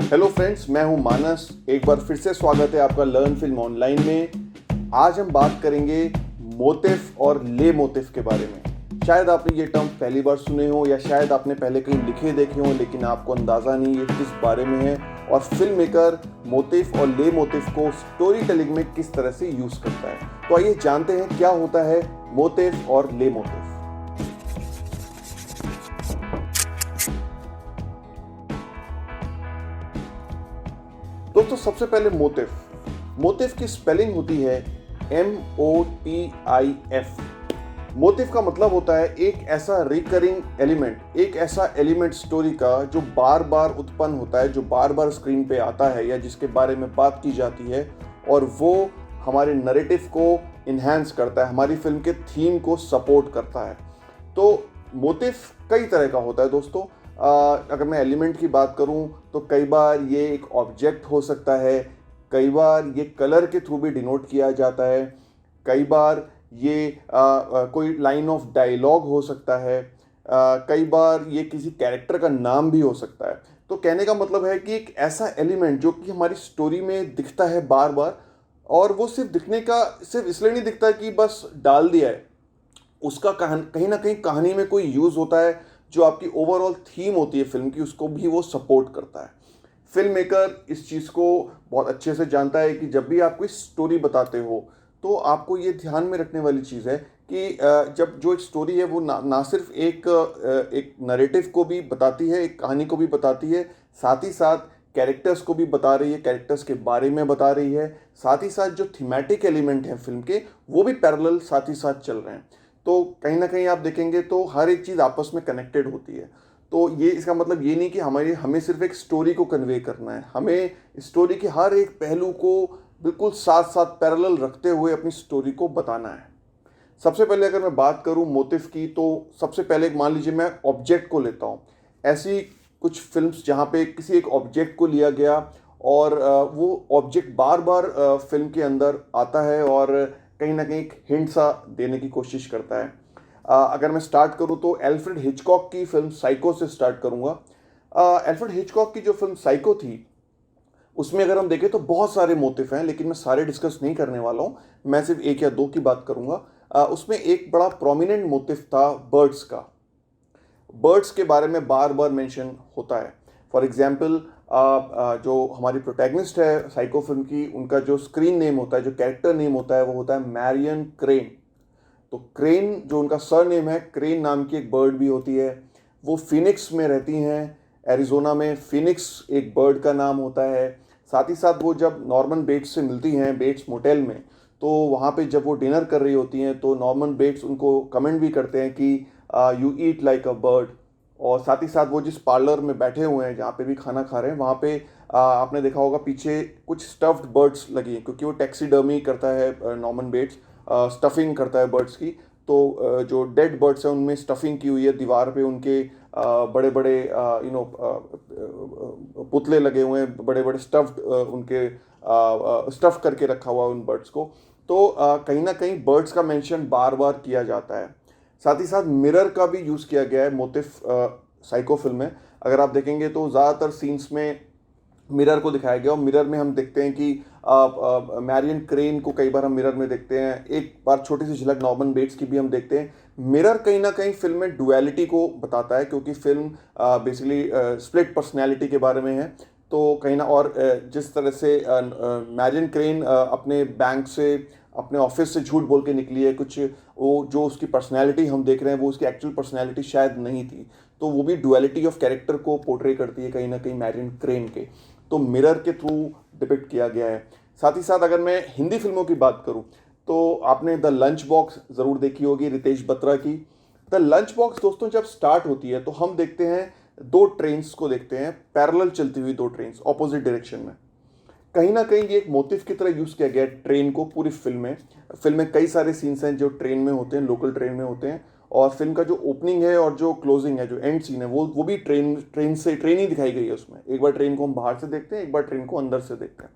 Hello friends, मैं हूं मानस। एक बार फिर से स्वागत है आपका लर्न फिल्म ऑनलाइन में। आज हम बात करेंगे मोटिफ और ले मोटिफ के बारे में। शायद आपने ये टर्म पहली बार सुने हो या शायद आपने पहले कहीं लिखे देखे हो, लेकिन आपको अंदाज़ा नहीं ये किस बारे में है और फिल्म मेकर मोटिफ और ले मोटिफ को स्टोरी टेलिंग में किस तरह से यूज़ करता है। तो आइए जानते हैं क्या होता है मोटिफ और ले मोटिफ। दोस्तों, सबसे पहले मोटिफ की स्पेलिंग होती है MOTIF। मोटिफ का मतलब होता है एक ऐसा रिकरिंग एलिमेंट, एक ऐसा एलिमेंट स्टोरी का जो बार बार उत्पन्न होता है, जो बार बार स्क्रीन पे आता है या जिसके बारे में बात की जाती है और वो हमारे नरेटिव को इन्हांस करता है, हमारी फिल्म के थीम को सपोर्ट करता है। तो मोटिफ कई तरह का होता है दोस्तों। अगर मैं एलिमेंट की बात करूं तो कई बार ये एक ऑब्जेक्ट हो सकता है, कई बार ये कलर के थ्रू भी डिनोट किया जाता है, कई बार ये कोई लाइन ऑफ डायलॉग हो सकता है, कई बार ये किसी कैरेक्टर का नाम भी हो सकता है। तो कहने का मतलब है कि एक ऐसा एलिमेंट जो कि हमारी स्टोरी में दिखता है बार बार, और वो सिर्फ दिखने का सिर्फ इसलिए नहीं दिखता कि बस डाल दिया है, उसका कहीं ना कहीं कहानी में कोई यूज़ होता है, जो आपकी ओवरऑल थीम होती है फिल्म की, उसको भी वो सपोर्ट करता है। फिल्म मेकर इस चीज़ को बहुत अच्छे से जानता है कि जब भी आप कोई स्टोरी बताते हो तो आपको ये ध्यान में रखने वाली चीज़ है कि जब जो एक स्टोरी है वो ना सिर्फ एक नरेटिव को भी बताती है, एक कहानी को भी बताती है, साथ ही साथ कैरेक्टर्स को भी बता रही है, कैरेक्टर्स के बारे में बता रही है, साथ ही साथ जो थीमेटिक एलिमेंट है फिल्म के वो भी पैरेलल साथ ही साथ चल रहे हैं। तो कहीं ना कहीं आप देखेंगे तो हर एक चीज़ आपस में कनेक्टेड होती है। तो ये इसका मतलब ये नहीं कि हमें सिर्फ एक स्टोरी को कन्वे करना है, हमें स्टोरी के हर एक पहलू को बिल्कुल साथ साथ पैरेलल रखते हुए अपनी स्टोरी को बताना है। सबसे पहले अगर मैं बात करूं मोटिफ की, तो सबसे पहले मान लीजिए मैं ऑब्जेक्ट को लेता हूं। ऐसी कुछ फिल्म्स जहां पे किसी एक ऑब्जेक्ट को लिया गया और वो ऑब्जेक्ट बार बार फिल्म के अंदर आता है और कहीं ना कहीं एक हिंट सा देने की कोशिश करता है। अगर मैं स्टार्ट करूं तो एल्फ्रेड हिचकॉक की फिल्म साइको से स्टार्ट करूंगा। एल्फ्रेड हिचकॉक की जो फिल्म साइको थी, उसमें अगर हम देखें तो बहुत सारे मोटिफ हैं, लेकिन मैं सारे डिस्कस नहीं करने वाला हूँ। मैं सिर्फ एक या दो की बात करूंगा। उसमें एक बड़ा प्रोमिनेंट मोटिफ था बर्ड्स का। बर्ड्स के बारे में बार बार मेंशन होता है। फॉर एग्जांपल, जो हमारी प्रोटैगनिस्ट है साइको फिल्म की, उनका जो स्क्रीन नेम होता है, जो कैरेक्टर नेम होता है, वो होता है मैरियन क्रेन। तो क्रेन जो उनका सर नेम है, क्रेन नाम की एक बर्ड भी होती है। वो फिनिक्स में रहती हैं, एरिजोना में। फिनिक्स एक बर्ड का नाम होता है। साथ ही साथ वो जब नॉर्मन बेट्स से मिलती हैं बेट्स मोटेल में, तो वहाँ पे जब वो डिनर कर रही होती हैं तो नॉर्मन बेट्स उनको कमेंट भी करते हैं कि you eat like a bird. और साथ ही साथ वो जिस पार्लर में बैठे हुए हैं, जहाँ पे भी खाना खा रहे हैं, वहाँ पे आपने देखा होगा पीछे कुछ स्टफ्ड बर्ड्स लगी हैं, क्योंकि वो टैक्सीडर्मी करता है नॉर्मन बेट्स, स्टफिंग करता है बर्ड्स की। तो जो डेड बर्ड्स हैं उनमें स्टफिंग की हुई है, दीवार पे उनके बड़े बड़े पुतले लगे हुए हैं, बड़े बड़े स्टफ्ड उनके स्टफ करके रखा हुआ है उन बर्ड्स को। तो कहीं ना कहीं बर्ड्स का मेंशन बार बार किया जाता है। साथ ही साथ मिरर का भी यूज़ किया गया है मोटिफ साइको फिल्म में। अगर आप देखेंगे तो ज़्यादातर सीन्स में मिरर को दिखाया गया, और मिरर में हम देखते हैं कि मैरियन क्रेन को कई बार हम मिरर में देखते हैं। एक बार छोटी सी झलक नॉर्मन बेट्स की भी हम देखते हैं। मिरर कहीं ना कहीं फिल्म में डुअलिटी को बताता है, क्योंकि फिल्म बेसिकली स्प्लिट पर्सनैलिटी के बारे में है। तो कहीं ना, और जिस तरह से मैरियन क्रेन अपने बैंक से, अपने ऑफिस से झूठ बोल के निकली है, कुछ वो जो उसकी पर्सनैलिटी हम देख रहे हैं वो उसकी एक्चुअल पर्सनैलिटी शायद नहीं थी। तो वो भी डुअलिटी ऑफ कैरेक्टर को पोर्ट्रे करती है कहीं ना कहीं मैरियन क्रेन के। तो मिरर के थ्रू डिपिक्ट किया गया है। साथ ही साथ अगर मैं हिंदी फिल्मों की बात करूं तो आपने द लंच बॉक्स ज़रूर देखी होगी, रितेश बत्रा की। द लंच बॉक्स दोस्तों जब स्टार्ट होती है तो हम देखते हैं दो ट्रेन्स को देखते हैं, पैरेलल चलती हुई दो ट्रेन्स ऑपोजिट डायरेक्शन में। कहीं ना कहीं ये एक मोटिव की तरह यूज़ किया गया है ट्रेन को पूरी फिल्म में। फिल्म में कई सारे सीन्स हैं जो ट्रेन में होते हैं, लोकल ट्रेन में होते हैं। और फिल्म का जो ओपनिंग है और जो क्लोजिंग है, जो एंड सीन है, वो भी ट्रेन ही दिखाई गई है उसमें। एक बार ट्रेन को हम बाहर से देखते हैं, एक बार ट्रेन को अंदर से देखते हैं।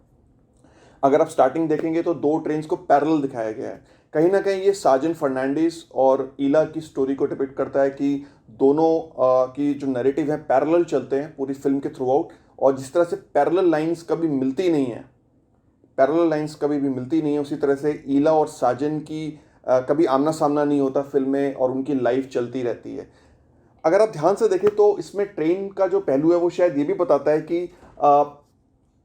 अगर आप स्टार्टिंग देखेंगे तो दो ट्रेन्स को पैरेलल दिखाया गया है। कहीं ना कहीं ये साजन फर्नांडिस और ईला की स्टोरी को डिपिक्ट करता है कि दोनों की जो नैरेटिव है पैरेलल चलते हैं पूरी फिल्म के थ्रू आउट। और जिस तरह से पैरेलल लाइंस कभी मिलती नहीं है, पैरेलल लाइंस कभी भी मिलती नहीं है, उसी तरह से ईला और साजन की कभी आमना सामना नहीं होता फिल्म में और उनकी लाइफ चलती रहती है। अगर आप ध्यान से देखें तो इसमें ट्रेन का जो पहलू है वो शायद ये भी बताता है कि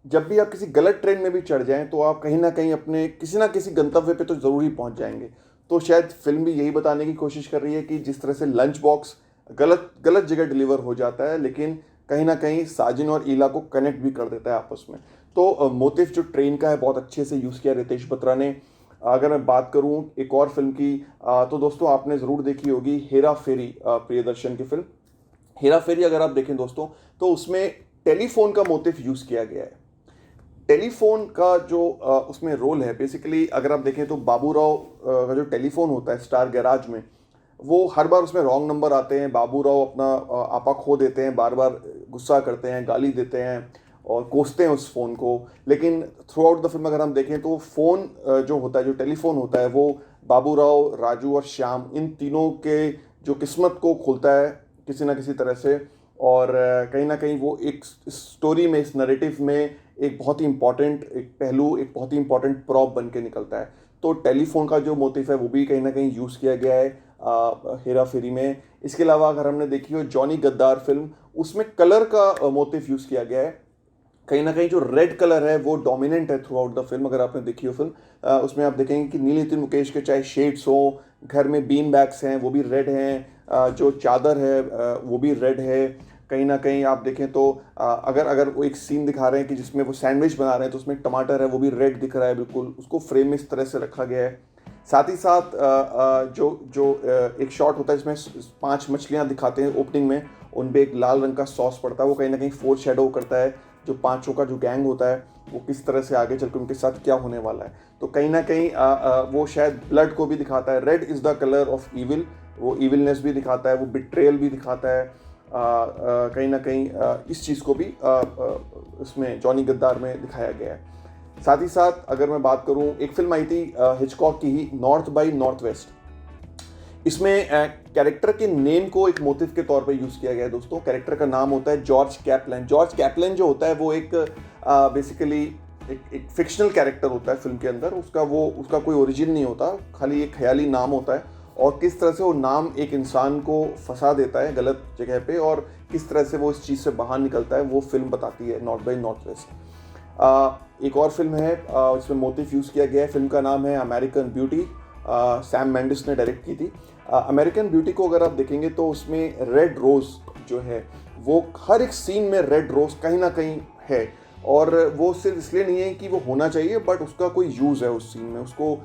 जब भी आप किसी गलत ट्रेन में भी चढ़ जाएं तो आप कहीं ना कहीं अपने किसी ना किसी गंतव्य पे तो ज़रूर ही पहुंच जाएंगे। तो शायद फिल्म भी यही बताने की कोशिश कर रही है कि जिस तरह से लंच बॉक्स गलत गलत जगह डिलीवर हो जाता है, लेकिन कहीं ना कहीं साजिन और ईला को कनेक्ट भी कर देता है आपस में। तो मोटिव जो ट्रेन का है बहुत अच्छे से यूज़ किया रितेश बत्रा ने। अगर मैं बात करूं एक और फिल्म की तो दोस्तों आपने ज़रूर देखी होगी हेरा फेरी, प्रियदर्शन की फिल्म हेरा फेरी। अगर आप देखें दोस्तों तो उसमें टेलीफोन का मोटिव यूज़ किया गया है। टेलीफोन का जो उसमें रोल है, बेसिकली अगर आप देखें तो बाबूराव का जो टेलीफोन होता है स्टार गैराज में, वो हर बार उसमें रॉन्ग नंबर आते हैं, बाबूराव अपना आपा खो देते हैं, बार बार गुस्सा करते हैं, गाली देते हैं और कोसते हैं उस फ़ोन को। लेकिन थ्रू आउट द फिल्म अगर हम देखें तो फ़ोन जो होता है, जो टेलीफोन होता है, वो बाबूराव, राजू और श्याम, इन तीनों के जो किस्मत को खोलता है किसी ना किसी तरह से। और कहीं ना कहीं वो एक स्टोरी में, इस नरेटिव में एक बहुत ही इंपॉर्टेंट एक पहलू, एक बहुत ही इंपॉर्टेंट प्रॉप बन के निकलता है। तो टेलीफोन का जो मोटिव है वो भी कहीं ना कहीं यूज़ किया गया है हेरा फेरी में। इसके अलावा अगर हमने देखी हो जॉनी गद्दार फिल्म, उसमें कलर का मोटिव यूज़ किया गया है। कहीं ना कहीं जो रेड कलर है वो डोमिनेंट है थ्रू आउट द फिल्म। अगर आपने देखी हो फिल्म उसमें आप देखेंगे कि नील नितिन मुकेश के चाहे शेड्स हो, घर में बीन बैग्स हैं वो भी रेड हैं, जो चादर है वो भी रेड है। कहीं ना कहीं आप देखें तो अगर वो एक सीन दिखा रहे हैं कि जिसमें वो सैंडविच बना रहे हैं तो उसमें टमाटर है वो भी रेड दिख रहा है, बिल्कुल उसको फ्रेम में इस तरह से रखा गया है। साथ ही साथ जो जो एक शॉट होता है जिसमें 5 मछलियां दिखाते हैं ओपनिंग में, उन पर एक लाल रंग का सॉस पड़ता है, वो कहीं ना कहीं फोर शेडो करता है जो 5 का जो गैंग होता है वो किस तरह से आगे चलकर उनके साथ क्या होने वाला है। तो कहीं ना कहीं वो शायद ब्लड को भी दिखाता है, red is the colour of evil, वो ईविलनेस भी दिखाता है, वो बिट्रेयल भी दिखाता है। कहीं ना कहीं इस चीज़ को भी इसमें जॉनी गद्दार में दिखाया गया है। साथ ही साथ अगर मैं बात करूं, एक फिल्म आई थी हिचकॉक की ही, नॉर्थ बाई नॉर्थ वेस्ट। इसमें कैरेक्टर के नेम को एक मोटिव के तौर पे यूज़ किया गया है दोस्तों। कैरेक्टर का नाम होता है जॉर्ज कैपलैन। जॉर्ज कैपलैन जो होता है वो एक बेसिकली एक फिक्शनल कैरेक्टर होता है फिल्म के अंदर। उसका कोई ओरिजिन नहीं होता, खाली एक ख्याली नाम होता है। और किस तरह से वो नाम एक इंसान को फंसा देता है गलत जगह पे और किस तरह से वो इस चीज़ से बाहर निकलता है, वो फिल्म बताती है नॉर्थ बाई नॉर्थ वेस्ट। एक और फिल्म है जिसमें मोटिव यूज़ किया गया है, फिल्म का नाम है अमेरिकन ब्यूटी। सैम मेंडिस ने डायरेक्ट की थी। अमेरिकन ब्यूटी को अगर आप देखेंगे तो उसमें रेड रोज़ जो है वो हर एक सीन में रेड रोज़ कहीं ना कहीं है। और वो सिर्फ इसलिए नहीं है कि वो होना चाहिए, बट उसका कोई यूज़ है उस सीन में, उसको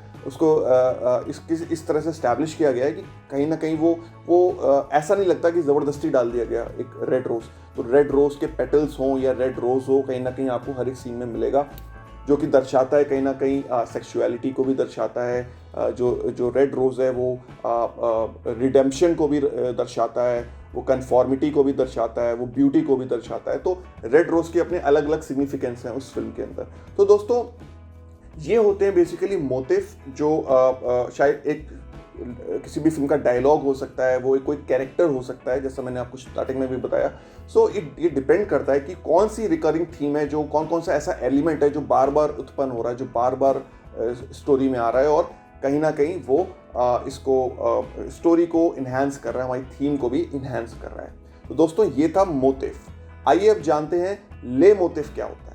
इस तरह से इस्टेब्लिश किया गया है कि कहीं ना कहीं वो ऐसा नहीं लगता कि ज़बरदस्ती डाल दिया गया एक रेड रोज़। तो रेड रोज़ के पेटल्स हों या रेड रोज़ हो, कहीं ना कहीं आपको हर एक सीन में मिलेगा, जो कि दर्शाता है कहीं ना कहीं सेक्सुअलिटी को भी दर्शाता है। जो रेड रोज़ है वो रिडेम्पशन को भी दर्शाता है, वो कन्फॉर्मिटी को भी दर्शाता है, वो ब्यूटी को भी दर्शाता है। तो रेड रोज़ के अपने अलग अलग सिग्निफिकेंस हैं उस फिल्म के अंदर। तो दोस्तों ये होते हैं बेसिकली मोटिव, जो शायद एक किसी भी फिल्म का डायलॉग हो सकता है, वो कोई कैरेक्टर हो सकता है, जैसा मैंने आपको स्टार्टिंग में भी बताया। सो ये डिपेंड करता है कि कौन सी रिकरिंग थीम है, जो कौन सा ऐसा एलिमेंट है जो बार बार उत्पन्न हो रहा है, जो बार बार स्टोरी में आ रहा है और कहीं ना कहीं वो इसको स्टोरी को इन्हांस कर रहा है, हमारी थीम को भी इन्हांस कर रहा है। तो दोस्तों ये था मोटिव। आइए अब जानते हैं ले मोटिव क्या होता है।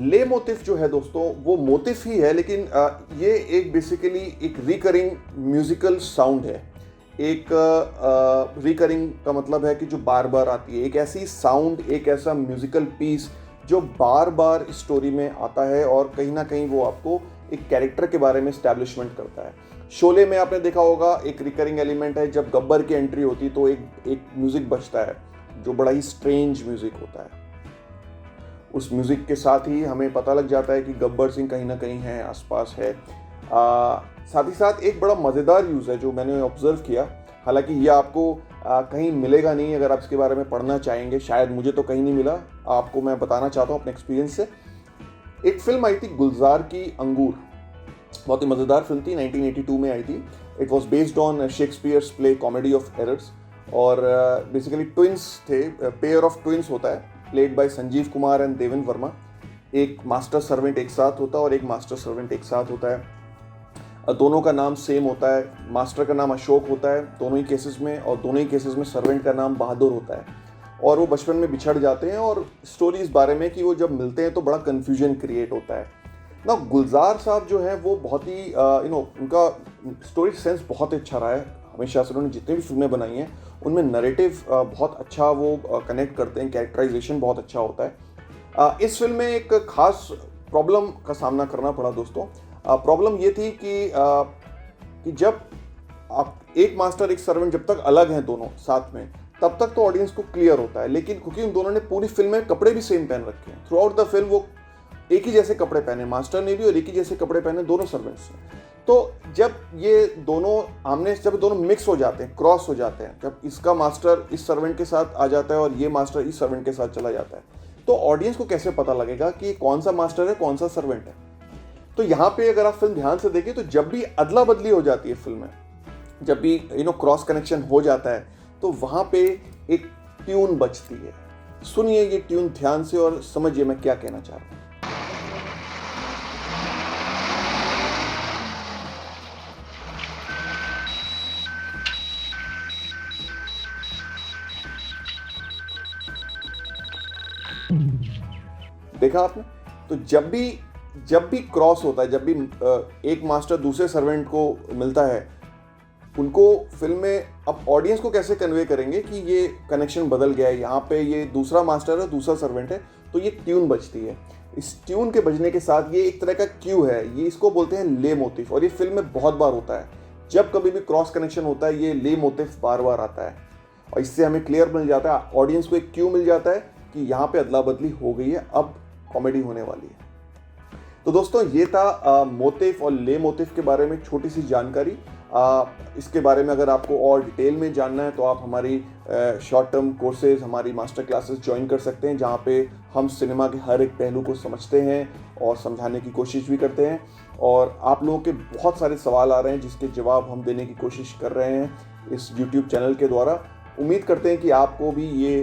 ले मोटिव जो है दोस्तों वो मोटिव ही है, लेकिन ये एक बेसिकली एक रिकरिंग म्यूजिकल साउंड है। एक रिकरिंग का मतलब है कि जो बार बार आती है, एक ऐसी साउंड, एक ऐसा म्यूजिकल पीस जो बार बार स्टोरी में आता है और कहीं ना कहीं वो आपको एक कैरेक्टर के बारे में एस्टैब्लिशमेंट करता है। शोले में आपने देखा होगा एक रिकरिंग एलिमेंट है, जब गब्बर की एंट्री होती तो एक म्यूजिक बजता है जो बड़ा ही स्ट्रेंज म्यूजिक होता है। उस म्यूजिक के साथ ही हमें पता लग जाता है कि गब्बर सिंह कहीं ना कहीं है, आसपास है। साथ ही साथ एक बड़ा मज़ेदार यूज़ है जो मैंने ऑब्जर्व किया, हालांकि ये आपको कहीं मिलेगा नहीं अगर आप इसके बारे में पढ़ना चाहेंगे, शायद मुझे तो कहीं नहीं मिला, आपको मैं बताना चाहता हूँ अपने एक्सपीरियंस से। एक फिल्म आई थी गुलजार की अंगूर, बहुत ही मज़ेदार फिल्म थी, 1982 में आई थी। It was based on Shakespeare's play comedy of errors. और बेसिकली ट्विंस थे, पेयर ऑफ ट्विंस होता है, played by Sanjeev Kumar and Devendra Verma. एक मास्टर सर्वेंट एक साथ होता है और एक मास्टर सर्वेंट एक साथ होता है। दोनों का नाम सेम होता है। मास्टर का नाम अशोक होता है दोनों ही केसेस में, और दोनों ही केसेस में सर्वेंट का नाम बहादुर होता है। और वो बचपन में बिछड़ जाते हैं और स्टोरी इस बारे में कि वो जब मिलते हैं तो बड़ा कन्फ्यूजन क्रिएट होता है ना। गुलजार साहब जो है वो बहुत ही उनका स्टोरी सेंस बहुत ही अच्छा रहा है हमेशा से। उन्होंने जितनी भी फिल्में बनाई हैं उनमें नरेटिव बहुत अच्छा वो कनेक्ट करते हैं, कैरेक्टराइजेशन बहुत अच्छा होता है। इस फिल्म में एक खास प्रॉब्लम का सामना करना पड़ा दोस्तों। प्रॉब्लम ये थी कि जब आप एक मास्टर एक सर्वेंट जब तक अलग हैं दोनों साथ में, तब तक तो ऑडियंस को क्लियर होता है। लेकिन क्योंकि उन दोनों ने पूरी फिल्म में कपड़े भी सेम पहन रखे हैं, थ्रू आउट द फिल्म वो एक ही जैसे कपड़े पहने, मास्टर ने भी और एक ही जैसे कपड़े पहने दोनों सर्वेंट्स ने। तो जब ये दोनों आमने जब दोनों मिक्स हो जाते हैं, क्रॉस हो जाते हैं, जब इसका मास्टर इस सर्वेंट के साथ आ जाता है और ये मास्टर इस सर्वेंट के साथ चला जाता है, तो ऑडियंस को कैसे पता लगेगा कि कौन सा मास्टर है कौन सा सर्वेंट है। तो यहाँ पे अगर आप फिल्म ध्यान से देखें तो जब भी अदला बदली हो जाती है फिल्म में, जब भी क्रॉस कनेक्शन हो जाता है, तो वहाँ पे एक ट्यून बजती है। सुनिए ये ट्यून ध्यान से और समझिए मैं क्या कहना चाह रहा हूँ। देखा आपने? तो जब भी क्रॉस होता है, जब भी एक मास्टर दूसरे सर्वेंट को मिलता है, उनको फिल्म में अब ऑडियंस को कैसे कन्वे करेंगे कि ये कनेक्शन बदल गया है, यहाँ पे ये दूसरा मास्टर है दूसरा सर्वेंट है, तो ये ट्यून बजती है। इस ट्यून के बजने के साथ ये एक तरह का क्यू है, ये इसको बोलते हैं ले मोटिव, और ये फिल्म में बहुत बार होता है। जब कभी भी क्रॉस कनेक्शन होता है ये ले मोटिव बार बार आता है, और इससे हमें क्लियर मिल जाता है, ऑडियंस को एक क्यू मिल जाता है कि यहाँ पे अदला बदली हो गई है, अब कॉमेडी होने वाली है। तो दोस्तों ये था मोटिव और ले मोटिव के बारे में छोटी सी जानकारी। इसके बारे में अगर आपको और डिटेल में जानना है तो आप हमारी शॉर्ट टर्म कोर्सेज, हमारी मास्टर क्लासेस ज्वाइन कर सकते हैं, जहाँ पे हम सिनेमा के हर एक पहलू को समझते हैं और समझाने की कोशिश भी करते हैं। और आप लोगों के बहुत सारे सवाल आ रहे हैं जिसके जवाब हम देने की कोशिश कर रहे हैं इस YouTube चैनल के द्वारा। उम्मीद करते हैं कि आपको भी ये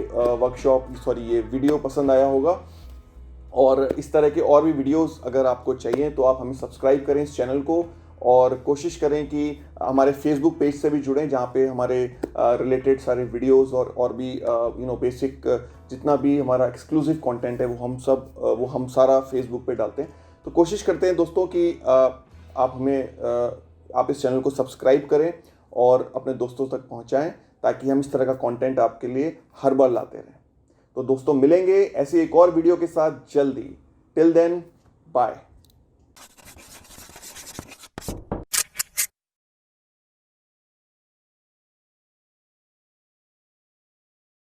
ये वीडियो पसंद आया होगा, और इस तरह के और भी वीडियोस अगर आपको चाहिए तो आप हमें सब्सक्राइब करें इस चैनल को, और कोशिश करें कि हमारे फेसबुक पेज से भी जुड़ें, जहाँ पे हमारे रिलेटेड सारे वीडियोस और भी बेसिक जितना भी हमारा एक्सक्लूसिव कंटेंट है वो हम सारा फेसबुक पे डालते हैं। तो कोशिश करते हैं दोस्तों कि आप इस चैनल को सब्सक्राइब करें और अपने दोस्तों तक पहुँचाएँ, ताकि हम इस तरह का कंटेंट आपके लिए हर बार लाते रहें। तो दोस्तों मिलेंगे ऐसे एक और वीडियो के साथ जल्दी। Till then bye.